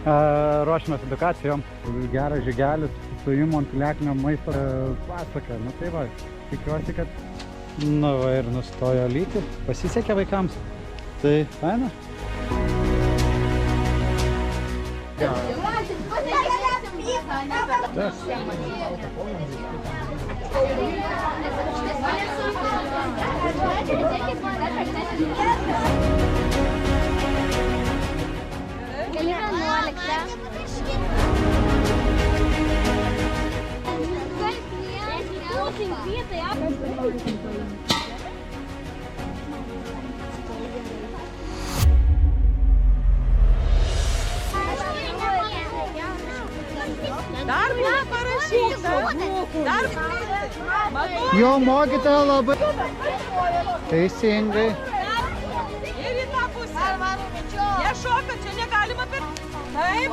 Ruošiamės edukacijom. Geras žygelis, stojimo ant piliakinio maisto pasaka. Nu tai va, tikiuosi, kad nu va ir nustojo lyti. Pasisekė vaikams. Tai faina. Dar parašyta. Jo mokytoja labai. Teisingai. Ir į tą pusę. Nešoka, čia negalima per... Taip.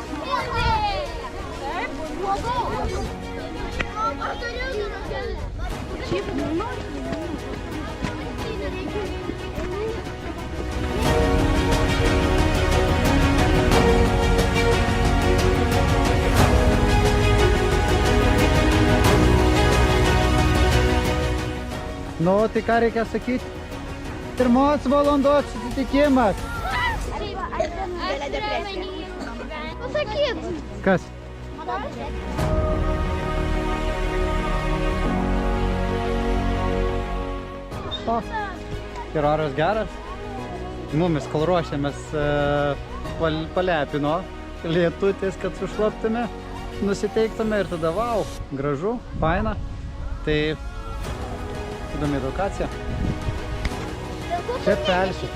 Nu, tai ką reikia sakyti? 1 valandos susitikimas. Pasakyt. Kas? O, ir oras geras. Nu, mes kol ruošiamės palepino lietutis, kad sušlaptume, nusiteiktume ir tada vau, gražu, faina. Tai įdomi edukacija. Čia pelsiu.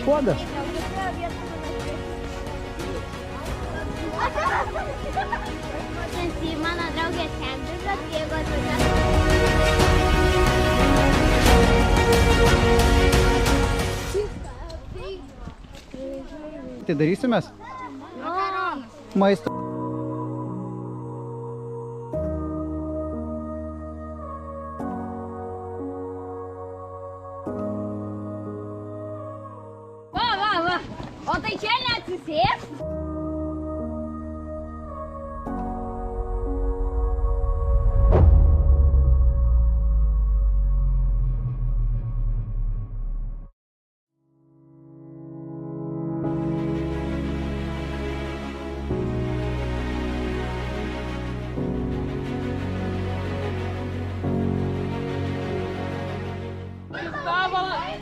Puodas. Mano draugė Sandra, jeigu atvažiuoja. Tai darysimės? Maisto. Va. O tai čia neatsisės?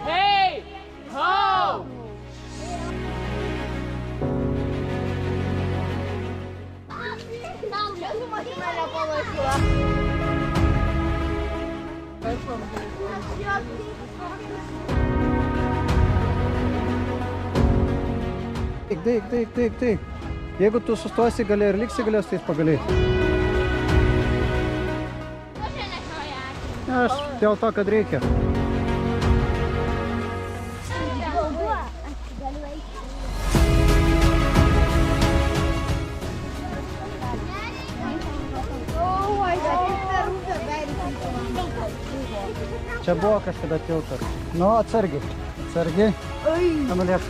Hey! Ho! Taip. Jeigu tu sustosi gale ir liksi galės, tai pagaliai. Aš dėl to, kad reikia. Čia buvo kažkada tiltas. Nu, atsargiai. Nenulėk.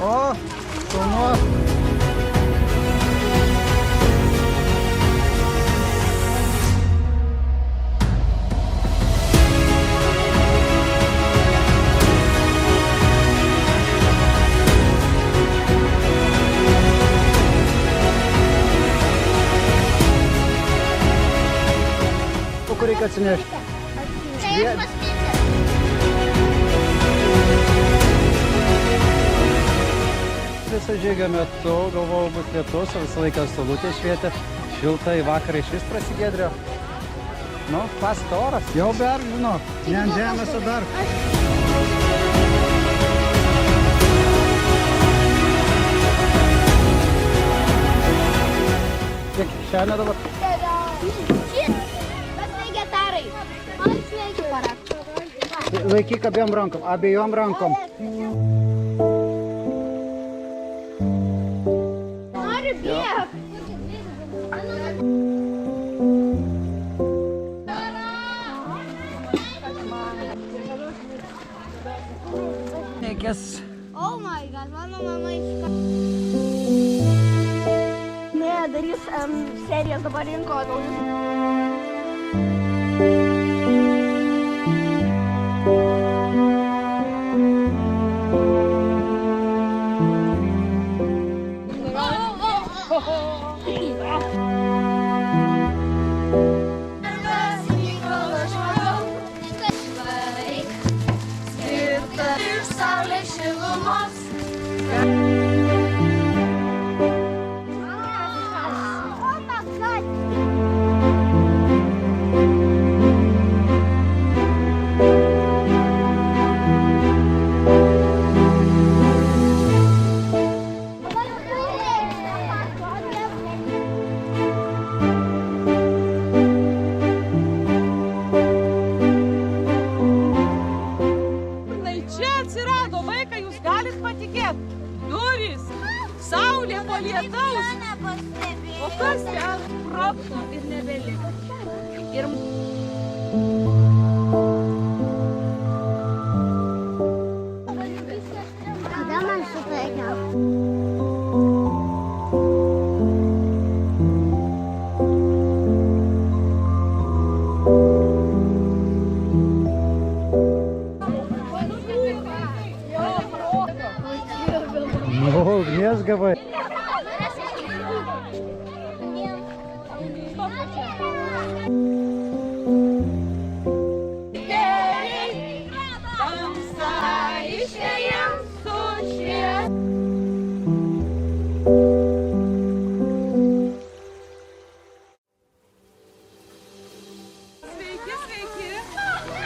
O, šaunu. Kur reikia atsinešti? Visą žygio metu galvojau bus lietus, visą laiką saulutė švietė, šiltai vakarą iš vis prasigėdrėjo. Nu, pasaka oras. Jau beržino, ne ant žemės, o dar. Kiek šiandien dabar? Laikyk abiejom rankom. Noriu bėgti. Reikės Oh my god, mano mama iška. Ne, darys serijas dabar rinko naujus. Saulė po lietaus. O kas ten? Ropso ir nebeliko. Ir... Kada man šitą Ugnies gavai.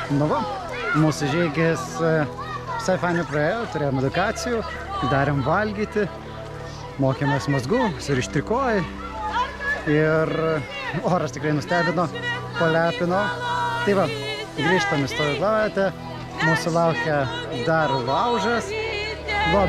Nu va, mūsų žygis visai fainai praėjo, turėjom edukacijų, darėm valgyti, mokėmės mazgų, surišti kojai ir oras tikrai nustebino, palepino. Tai va, grįžtam į stovyklavietę, mūsų laukia dar laužas. Va.